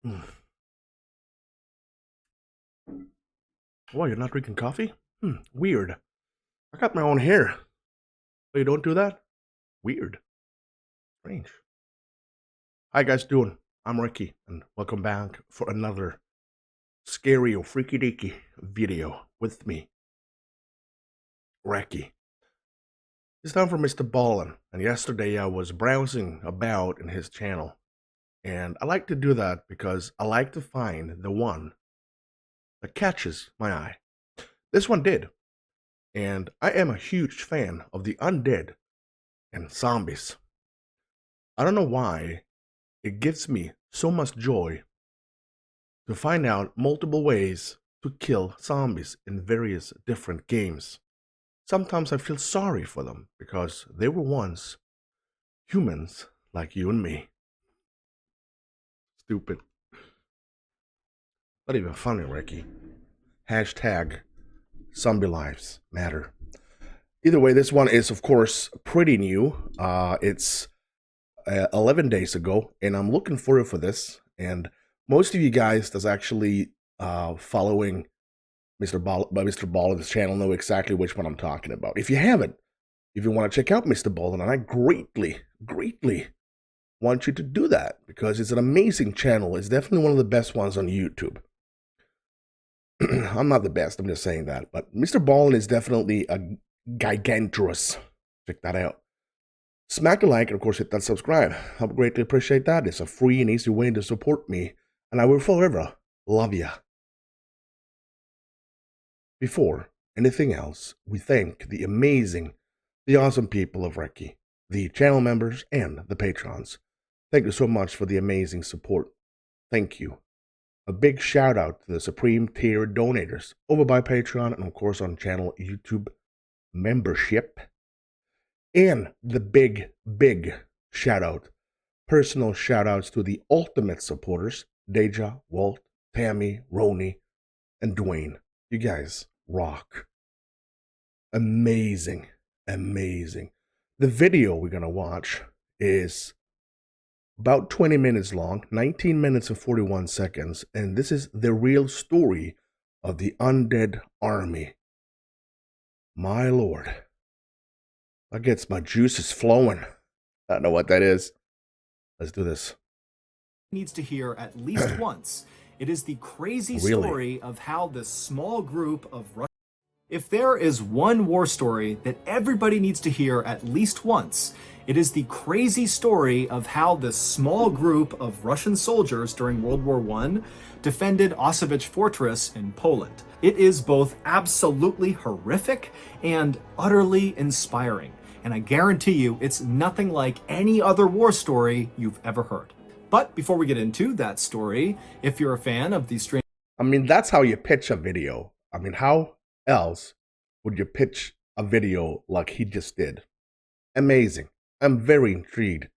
Hmm. Why, you're not drinking coffee? Weird. I got my own hair. Oh, you don't do that? Weird. Strange. How you guys doing? I'm Recky, and welcome back for another scary or freaky deaky video with me, Recky. It's time for Mr. Ballin, and yesterday I was browsing about in his channel, and I like to do that because I like to find the one that catches my eye. This one did, and I am a huge fan of the undead and zombies. I don't know why it gives me so much joy to find out multiple ways to kill zombies in various different games. Sometimes I feel sorry for them because they were once humans like you and me. Stupid. Not even funny, Ricky. Hashtag zombie lives matter. Either way, this one is, of course, pretty new. It's 11 days ago, and I'm looking forward for this. And most of you guys that's actually following Mr. Ballen's channel know exactly which one I'm talking about. If you haven't, if you want to check out Mr. Ballen, and I greatly want you to do that because it's an amazing channel. It's definitely one of the best ones on YouTube. I'm not the best, I'm just saying that. But Mr. Ballen is definitely a gigantorous. Check that out. Smack the like and, of course, hit that subscribe. I would greatly appreciate that. It's a free and easy way to support me, and I will forever love ya. Before anything else, we thank the awesome people of Recky, the channel members, and the patrons. Thank you so much for the amazing support. Thank you. A big shout out to the Supreme Tier donators over by Patreon and, of course, on channel YouTube membership. And the big shout out, personal shout outs to the ultimate supporters, Deja, Walt, Tammy, Roni, and Dwayne. You guys rock. Amazing. The video we're going to watch is about 20 minutes long, 19 minutes and 41 seconds, and this is the real story of the Undead Army. My lord. That gets my juices flowing. I don't know what that is. Let's do this. Needs to hear at least once. It is the crazy story of how this small group of If there is one war story that everybody needs to hear at least once, it is the crazy story of how this small group of Russian soldiers during World War I defended Osoviets fortress in Poland. It is both absolutely horrific and utterly inspiring, and I guarantee you it's nothing like any other war story you've ever heard. But before we get into that story, if you're a fan of these strange... I mean, that's how you pitch a video. I mean, how else would you pitch a video like he just did? Amazing. I'm very intrigued.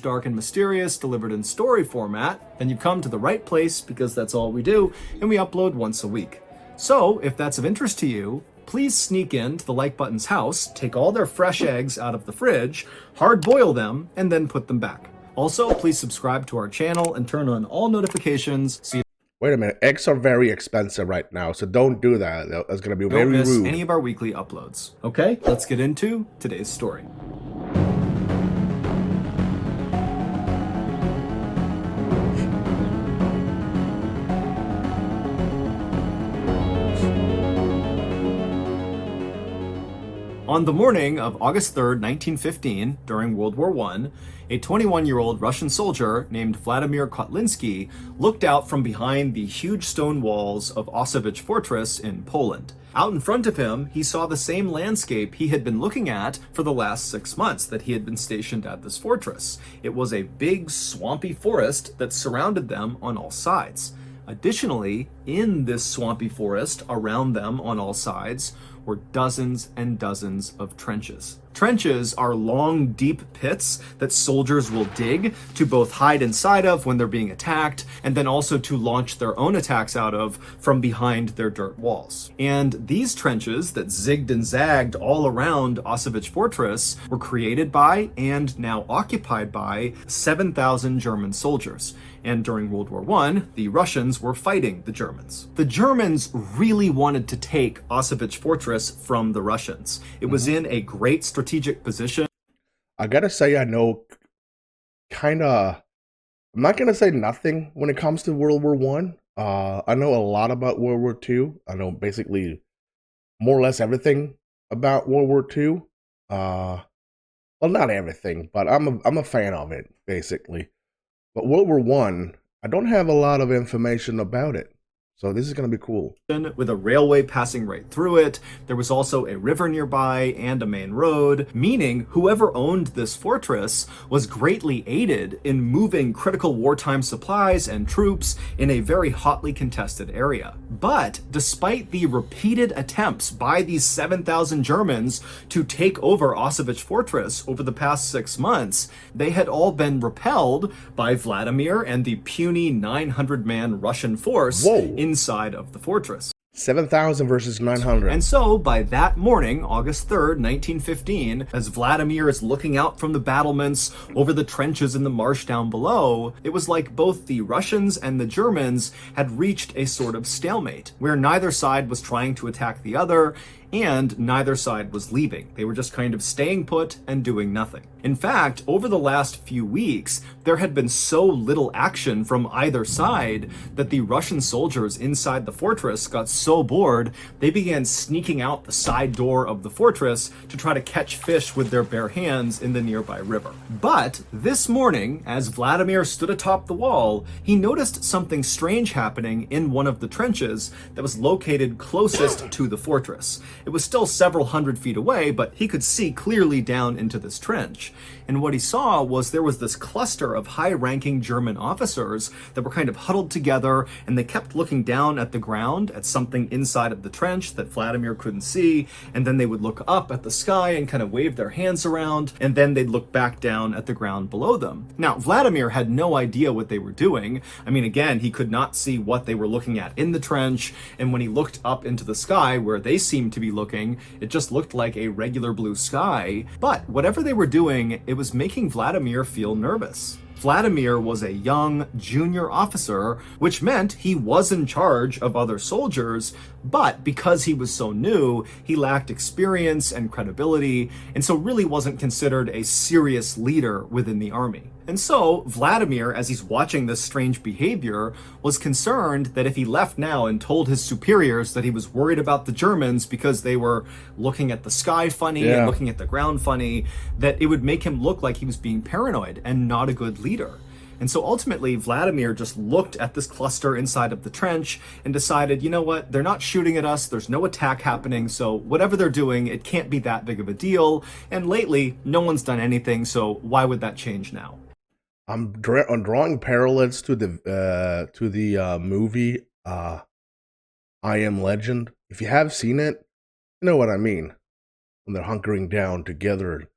Dark and mysterious, delivered in story format, then you've come to the right place because that's all we do, and we upload once a week. So, if that's of interest to you, please sneak into the like button's house, take all their fresh eggs out of the fridge, hard boil them, and then put them back. Also, please subscribe to our channel and turn on all notifications so you Wait a minute, eggs are very expensive right now, so don't do that. That's going to be very don't miss rude. any of our weekly uploads. Okay, let's get into today's story. On the morning of August 3rd, 1915, during World War I, a 21-year-old Russian soldier named Vladimir Kotlinsky looked out from behind the huge stone walls of Osoviets fortress in Poland. Out in front of him, he saw the same landscape he had been looking at for the last 6 months that he had been stationed at this fortress. It was a big, swampy forest that surrounded them on all sides. Additionally, in this swampy forest around them on all sides were dozens and dozens of trenches. Trenches are long, deep pits that soldiers will dig to both hide inside of when they're being attacked, and then also to launch their own attacks out of from behind their dirt walls. And these trenches that zigged and zagged all around Osoviets fortress were created by and now occupied by 7,000 German soldiers. And during World War I, the Russians were fighting the Germans. The Germans really wanted to take Osoviets fortress from the Russians. It was in a great strategic position. I gotta say, I know I'm not gonna say nothing when it comes to World War One. I know a lot about World War Two. I know basically more or less everything about World War Two. Well, not everything, but I'm a fan of it, basically. But World War One, I don't have a lot of information about it. So this is going to be cool. With a railway passing right through it. There was also a river nearby and a main road, meaning whoever owned this fortress was greatly aided in moving critical wartime supplies and troops in a very hotly contested area. But despite the repeated attempts by these 7,000 Germans to take over Osoviets fortress over the past 6 months, they had all been repelled by Vladimir and the puny 900-man Russian force inside of the fortress. 7,000 versus 900. And so, by that morning, August 3rd, 1915, as Vladimir is looking out from the battlements over the trenches in the marsh down below, it was like both the Russians and the Germans had reached a sort of stalemate, where neither side was trying to attack the other, and neither side was leaving. They were just kind of staying put and doing nothing. In fact, over the last few weeks, there had been so little action from either side that the Russian soldiers inside the fortress got so bored, they began sneaking out the side door of the fortress to try to catch fish with their bare hands in the nearby river. But this morning, as Vladimir stood atop the wall, he noticed something strange happening in one of the trenches that was located closest to the fortress. It was still several hundred feet away, but he could see clearly down into this trench. And what he saw was there was this cluster of high-ranking German officers that were kind of huddled together, and they kept looking down at the ground at something inside of the trench that Vladimir couldn't see, and then they would look up at the sky and kind of wave their hands around, and then they'd look back down at the ground below them. Now, Vladimir had no idea what they were doing. I mean, again, he could not see what they were looking at in the trench, and when he looked up into the sky where they seemed to be looking, it just looked like a regular blue sky. But whatever they were doing, it was making Vladimir feel nervous. Vladimir was a young junior officer, which meant he was in charge of other soldiers, but because he was so new, he lacked experience and credibility, and so really wasn't considered a serious leader within the army. And so Vladimir, as he's watching this strange behavior, was concerned that if he left now and told his superiors that he was worried about the Germans because they were looking at the sky funny and looking at the ground funny, that it would make him look like he was being paranoid and not a good leader. And so ultimately, Vladimir just looked at this cluster inside of the trench and decided, you know what, they're not shooting at us, there's no attack happening, so whatever they're doing, it can't be that big of a deal. And lately, no one's done anything, so why would that change now? I'm drawing parallels to the movie I Am Legend. If you have seen it, you know what I mean. When they're hunkering down together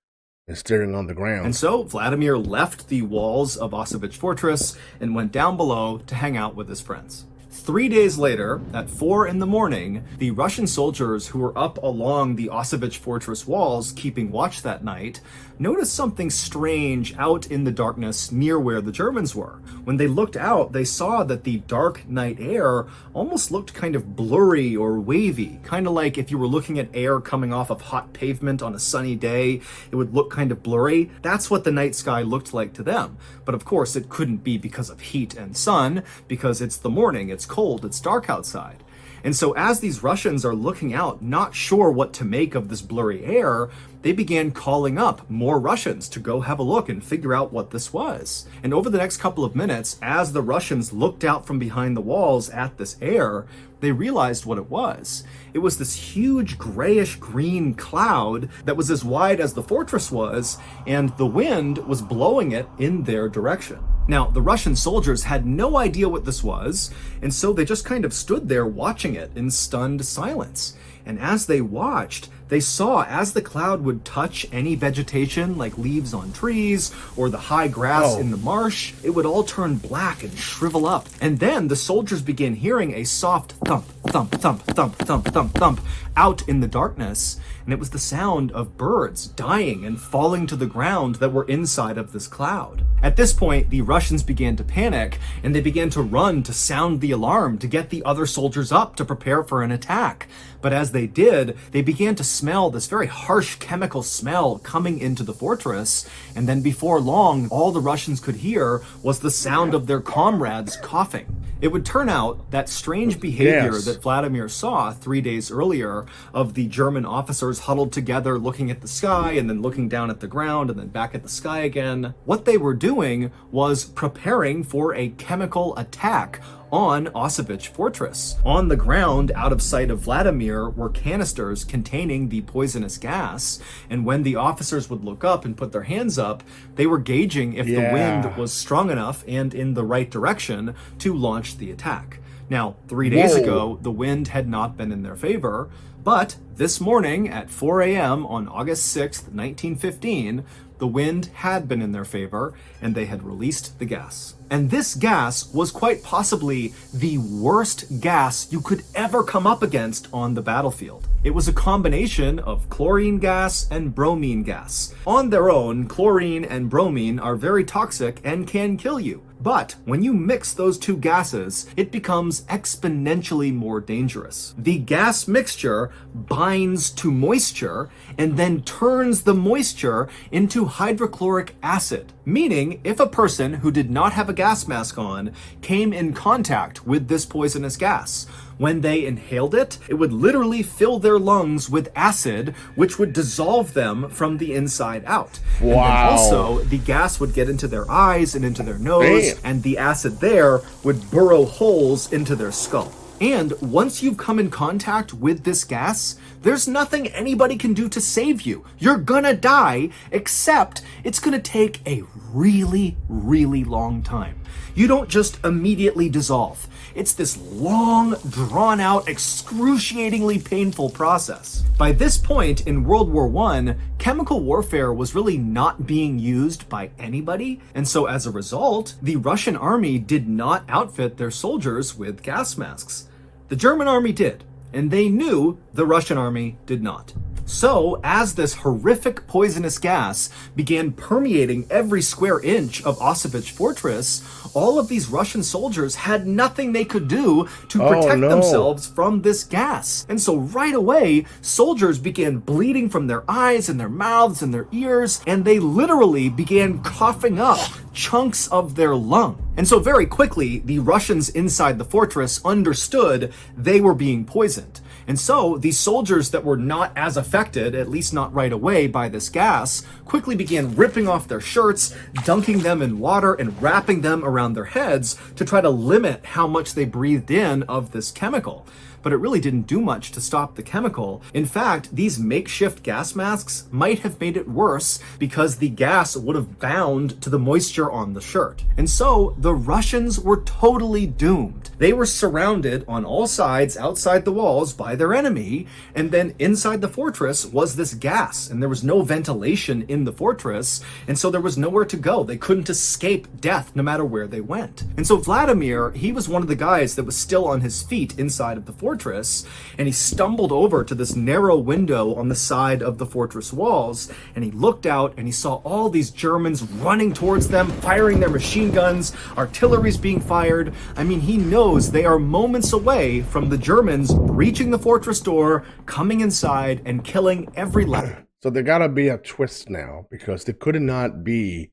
and staring on the ground. And so Vladimir left the walls of Osoviets fortress and went down below to hang out with his friends. 3 days later, at 4 in the morning, the Russian soldiers who were up along the Osoviets fortress walls keeping watch that night noticed something strange out in the darkness near where the Germans were. When they looked out, they saw that the dark night air almost looked kind of blurry or wavy, kind of like if you were looking at air coming off of hot pavement on a sunny day, it would look kind of blurry. That's what the night sky looked like to them. But of course, it couldn't be because of heat and sun, because it's the morning, it's cold, it's dark outside. And so as these Russians are looking out, not sure what to make of this blurry air, they began calling up more Russians to go have a look and figure out what this was. And over the next couple of minutes, as the Russians looked out from behind the walls at this air, they realized what it was. It was this huge grayish-green cloud that was as wide as the fortress was, and the wind was blowing it in their direction. Now, the Russian soldiers had no idea what this was, and so they just kind of stood there watching it in stunned silence. And as they watched, they saw as the cloud would touch any vegetation like leaves on trees or the high grass in the marsh, it would all turn black and shrivel up. And then the soldiers began hearing a soft thump, thump, thump, thump, thump, thump, thump out in the darkness. And it was the sound of birds dying and falling to the ground that were inside of this cloud. At this point, the Russians began to panic and they began to run to sound the alarm to get the other soldiers up to prepare for an attack. But as they did, they began to smell this very harsh chemical smell coming into the fortress. And then before long, all the Russians could hear was the sound of their comrades coughing. It would turn out that strange behavior that Vladimir saw 3 days earlier of the German officers huddled together looking at the sky and then looking down at the ground and then back at the sky again. What they were doing was preparing for a chemical attack on Osoviets fortress. On the ground, out of sight of Vladimir, were canisters containing the poisonous gas, and when the officers would look up and put their hands up, they were gauging if the wind was strong enough and in the right direction to launch the attack. Now, 3 days ago, the wind had not been in their favor, but this morning at 4 a.m. on August 6th, 1915, the wind had been in their favor, and they had released the gas. And this gas was quite possibly the worst gas you could ever come up against on the battlefield. It was a combination of chlorine gas and bromine gas. On their own, chlorine and bromine are very toxic and can kill you. But when you mix those two gases, it becomes exponentially more dangerous. The gas mixture binds to moisture and then turns the moisture into hydrochloric acid, meaning if a person who did not have a gas mask on came in contact with this poisonous gas, when they inhaled it, it would literally fill their lungs with acid, which would dissolve them from the inside out. Wow. And then also, the gas would get into their eyes and into their nose, and the acid there would burrow holes into their skull. And once you've come in contact with this gas, there's nothing anybody can do to save you. You're gonna die, except it's gonna take a really, really long time. You don't just immediately dissolve. It's this long, drawn-out, excruciatingly painful process. By this point in World War I, chemical warfare was really not being used by anybody, and so as a result, the Russian army did not outfit their soldiers with gas masks. The German army did, and they knew the Russian army did not. So, as this horrific poisonous gas began permeating every square inch of Osoviets fortress, all of these Russian soldiers had nothing they could do to protect themselves from this gas. And so right away, soldiers began bleeding from their eyes and their mouths and their ears, and they literally began coughing up chunks of their lung. And so very quickly, the Russians inside the fortress understood they were being poisoned. And so these soldiers that were not as affected, at least not right away, by this gas, quickly began ripping off their shirts, dunking them in water, and wrapping them around their heads to try to limit how much they breathed in of this chemical. But it really didn't do much to stop the chemical. In fact, these makeshift gas masks might have made it worse because the gas would have bound to the moisture on the shirt. And so the Russians were totally doomed. They were surrounded on all sides outside the walls by their enemy, and then inside the fortress was this gas, and there was no ventilation in the fortress, and so there was nowhere to go. They couldn't escape death no matter where they went. And so Vladimir, he was one of the guys that was still on his feet inside of the fortress, and he stumbled over to this narrow window on the side of the fortress walls, and he looked out and he saw all these Germans running towards them, firing their machine guns, artillery's being fired. I mean, he knows they are moments away from the Germans breaching the fortress door, coming inside, and killing every last. So there gotta be a twist now, because there could not be.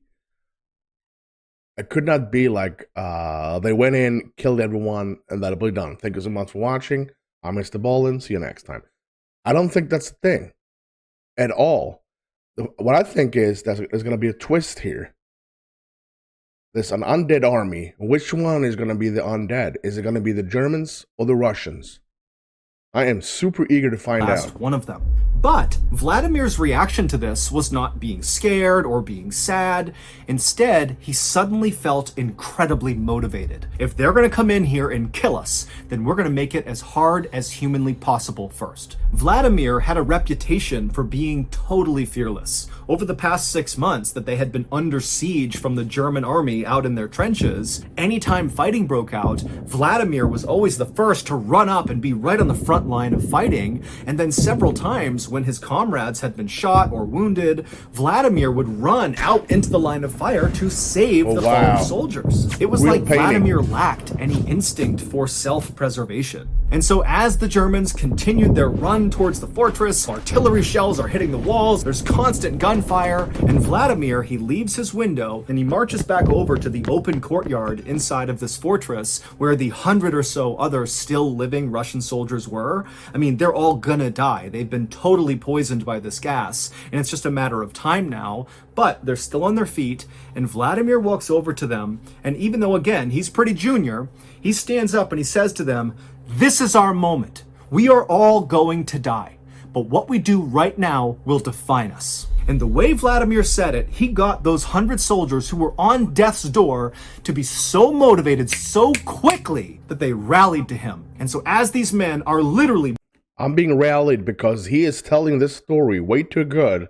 It could not be like they went in, killed everyone, and that'll be done. Thank you so much for watching. I'm Mr. Ballen. See you next time. I don't think that's the thing at all. What I think is that there's going to be a twist here. There's an undead army. Which one is going to be the undead? Is it going to be the Germans or the Russians? I am super eager to find out. One of them. But Vladimir's reaction to this was not being scared or being sad. Instead, he suddenly felt incredibly motivated. If they're going to come in here and kill us, then we're going to make it as hard as humanly possible first. Vladimir had a reputation for being totally fearless. Over the past 6 months that they had been under siege from the German army out in their trenches, anytime fighting broke out, Vladimir was always the first to run up and be right on the front line of fighting. And then several times when his comrades had been shot or wounded, Vladimir would run out into the line of fire to save the fallen soldiers. It was like Vladimir lacked any instinct for self-preservation. And so as the Germans continued their run towards the fortress, artillery shells are hitting the walls, there's constant gunfire, and Vladimir, he leaves his window and he marches back over to the open courtyard inside of this fortress where the 100 or so other still living Russian soldiers were. I mean, they're all gonna die. They've been totally poisoned by this gas, and it's just a matter of time now, but they're still on their feet, and Vladimir walks over to them, and even though, again, he's pretty junior, he stands up and he says to them, "This is our moment. We are all going to die, but what we do right now will define us." And the way Vladimir said it, he got those 100 soldiers who were on death's door to be so motivated so quickly that they rallied to him. And so as these men are literally... I'm being rallied because he is telling this story way too good.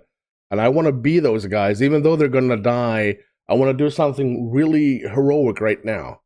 And I want to be those guys, even though they're going to die. I want to do something really heroic right now.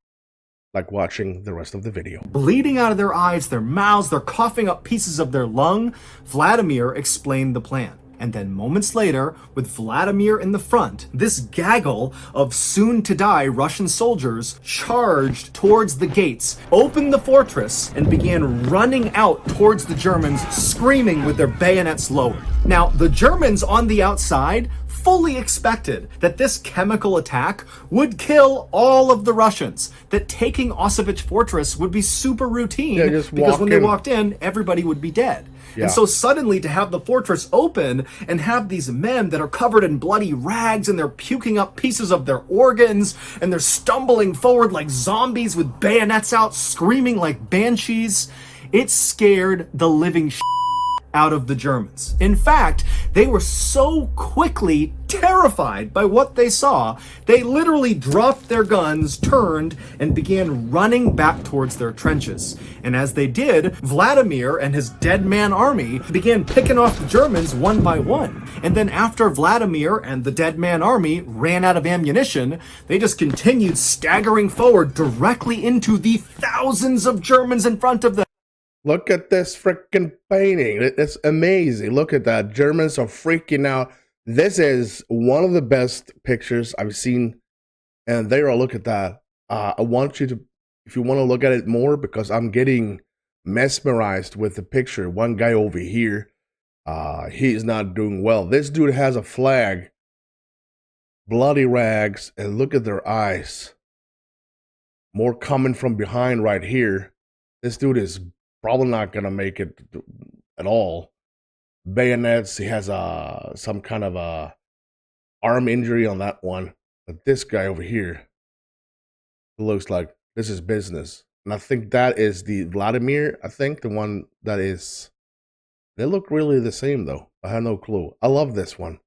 Like watching the rest of the video. Bleeding out of their eyes, their mouths, they're coughing up pieces of their lung. Vladimir explained the plan. And then moments later, with Vladimir in the front, this gaggle of soon-to-die Russian soldiers charged towards the gates, opened the fortress, and began running out towards the Germans, screaming with their bayonets lowered. Now, the Germans on the outside fully expected that this chemical attack would kill all of the Russians, that taking Osoviets fortress would be super routine, because when they walked in, everybody would be dead. Yeah. And so suddenly to have the fortress open and have these men that are covered in bloody rags and they're puking up pieces of their organs and they're stumbling forward like zombies with bayonets out, screaming like banshees, it scared the living out of the Germans. In fact, they were so quickly terrified by what they saw, they literally dropped their guns, turned, and began running back towards their trenches. And as they did, Vladimir and his dead man army began picking off the Germans one by one. And then after Vladimir and the dead man army ran out of ammunition, they just continued staggering forward directly into the thousands of Germans in front of them. Look at this freaking painting. It's amazing. Look at that. Germans are freaking out. This is one of the best pictures I've seen. And there, look at that. I want you to, if you want to look at it more, because I'm getting mesmerized with the picture. One guy over here, he's not doing well. This dude has a flag, bloody rags, and look at their eyes. More coming from behind right here. This dude is probably not gonna make it at all. Bayonets. He has some kind of a arm injury on that one. But this guy over here looks like this is business. And I think that is the Vladimir. I think the one that is. They look really the same though. I have no clue. I love this one.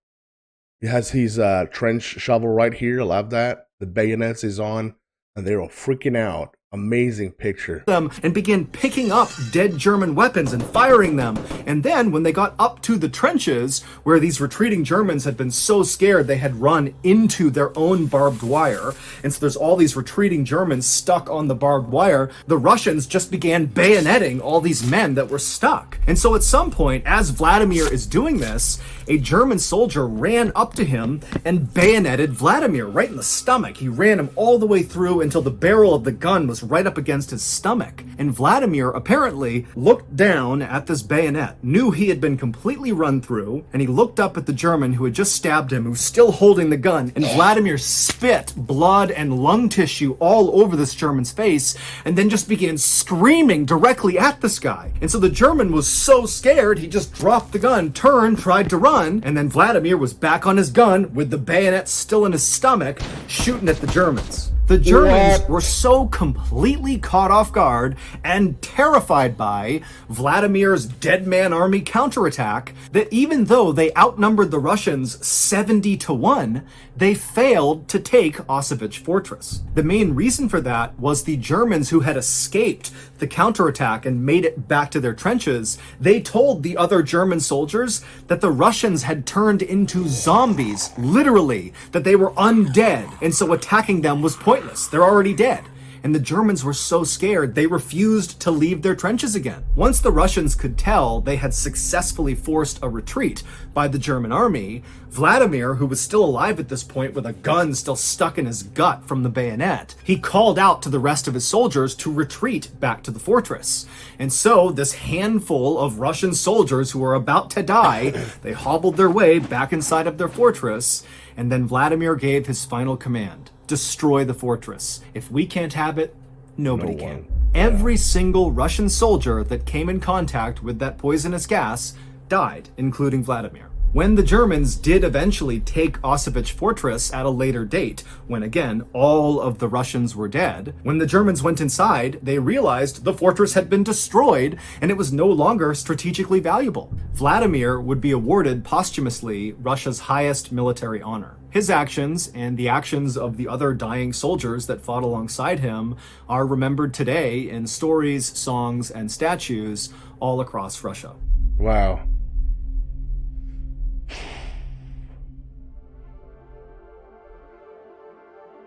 He has his trench shovel right here. I love that. The bayonets is on, and they're all freaking out. Amazing picture. And began picking up dead German weapons and firing them. And then when they got up to the trenches where these retreating Germans had been so scared they had run into their own barbed wire, and so there's all these retreating Germans stuck on the barbed wire, the Russians just began bayoneting all these men that were stuck. And so at some point, as Vladimir is doing this, a German soldier ran up to him and bayoneted Vladimir right in the stomach. He ran him all the way through until the barrel of the gun was right up against his stomach. And Vladimir apparently looked down at this bayonet, knew he had been completely run through, and he looked up at the German who had just stabbed him, who was still holding the gun, and Vladimir spit blood and lung tissue all over this German's face, and then just began screaming directly at this guy. And so the German was so scared, he just dropped the gun, turned, tried to run, and then Vladimir was back on his gun with the bayonet still in his stomach, shooting at the Germans. The Germans were so completely caught off guard and terrified by Vladimir's dead man army counterattack that even though they outnumbered the Russians 70-1, they failed to take Osoviets fortress. The main reason for that was the Germans who had escaped the counterattack and made it back to their trenches. They told the other German soldiers that the Russians had turned into zombies, literally, that they were undead, and so attacking them was pointless. They're already dead. And the Germans were so scared they refused to leave their trenches again. Once the Russians could tell they had successfully forced a retreat by the German army, Vladimir, who was still alive at this point with a gun still stuck in his gut from the bayonet, he called out to the rest of his soldiers to retreat back to the fortress. And so this handful of Russian soldiers who were about to die, they hobbled their way back inside of their fortress, and then Vladimir gave his final command. Destroy the fortress. If we can't have it, nobody can. Every single Russian soldier that came in contact with that poisonous gas died, including Vladimir. When the Germans did eventually take Osoviets fortress at a later date, when again, all of the Russians were dead, when the Germans went inside, they realized the fortress had been destroyed and it was no longer strategically valuable. Vladimir would be awarded posthumously Russia's highest military honor. His actions and the actions of the other dying soldiers that fought alongside him are remembered today in stories, songs, and statues all across Russia. Wow.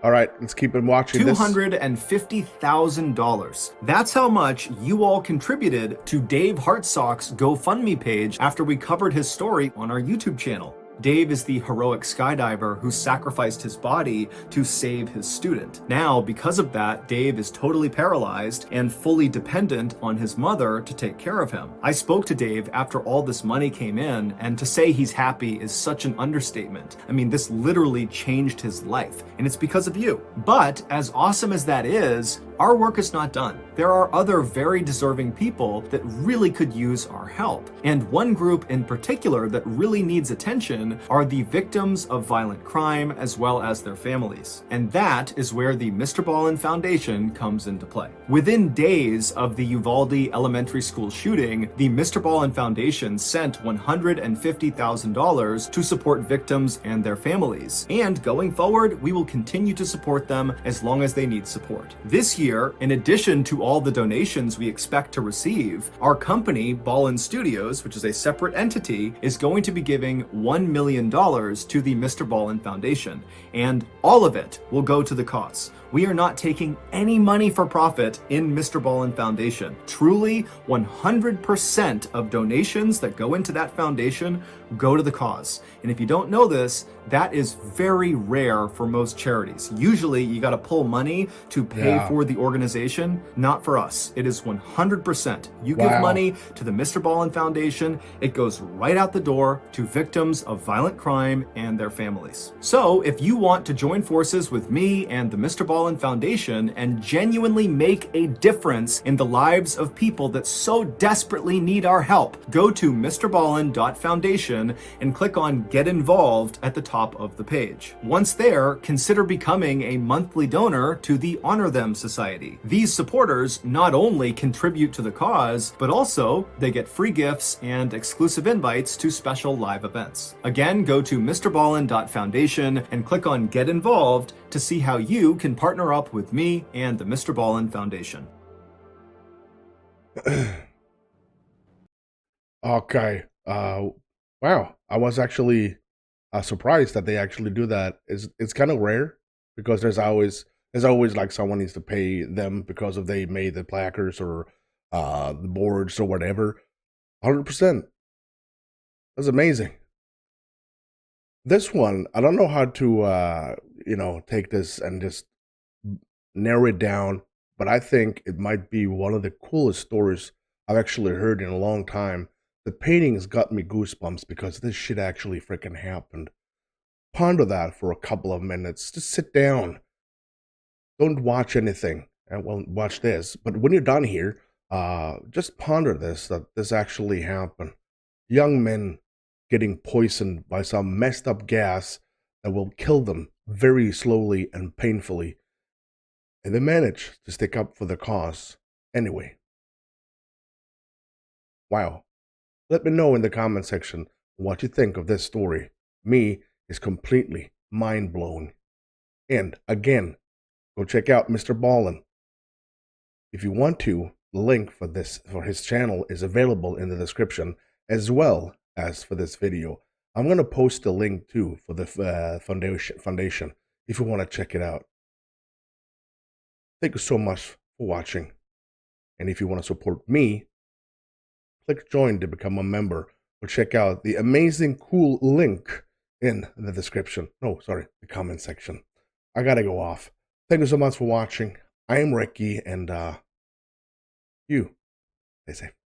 All right, let's keep on watching this. $250,000. That's how much you all contributed to Dave Hartsock's GoFundMe page after we covered his story on our YouTube channel. Dave is the heroic skydiver who sacrificed his body to save his student. Now, because of that, Dave is totally paralyzed and fully dependent on his mother to take care of him. I spoke to Dave after all this money came in, and to say he's happy is such an understatement. I mean, this literally changed his life, and it's because of you. But as awesome as that is, our work is not done. There are other very deserving people that really could use our help. And one group in particular that really needs attention are the victims of violent crime as well as their families. And that is where the Mr. Ballin Foundation comes into play. Within days of the Uvalde Elementary School shooting, the Mr. Ballin Foundation sent $150,000 to support victims and their families. And going forward, we will continue to support them as long as they need support. This year, in addition to all the donations we expect to receive, our company, Ballin Studios, which is a separate entity, is going to be giving $1 million to the Mr. Ballin Foundation, and all of it will go to the cause. We are not taking any money for profit in Mr. Ballin Foundation. Truly, 100% of donations that go into that foundation go to the cause. And if you don't know this, that is very rare for most charities. Usually, you got to pull money to pay for the organization. Not for us. It is 100%. You give money to the Mr. Ballin Foundation, it goes right out the door to victims of violent crime and their families. So, if you want to join forces with me and the Mr. Ballin Foundation and genuinely make a difference in the lives of people that so desperately need our help, go to MrBallin.Foundation and click on Get Involved at the top of the page. Once there, consider becoming a monthly donor to the Honor Them Society. These supporters not only contribute to the cause, but also they get free gifts and exclusive invites to special live events. Again, go to MrBallin.Foundation and click on Get Involved to see how you can partner up with me and the Mr. Ballin Foundation. Okay. Wow. I was actually surprised that they actually do that. It's kind of rare because there's always like someone needs to pay them because of they made the placards or the boards or whatever. 100%. That's amazing. This one, I don't know how to take this and just narrow it down, but I think it might be one of the coolest stories I've actually heard in a long time. The paintings got me goosebumps because this shit actually freaking happened. Ponder that for a couple of minutes. Just sit down. Don't watch anything. And well, watch this. But when you're done here, just ponder this, that this actually happened. Young men getting poisoned by some messed up gas that will kill them very slowly and painfully. and they managed to stick up for the cause anyway. Wow. Let me know in the comment section what you think of this story. Me is completely mind blown. And again, go check out MRBALLEN. If you want to, the link for his channel is available in the description, as well as for this video. I'm going to post the link too for the foundation if you want to check it out. Thank you so much for watching. And if you want to support me, click join to become a member, or check out the amazing cool link in the description. No, sorry, the comment section. I gotta go off. Thank you so much for watching. I am Recky, and you stay safe.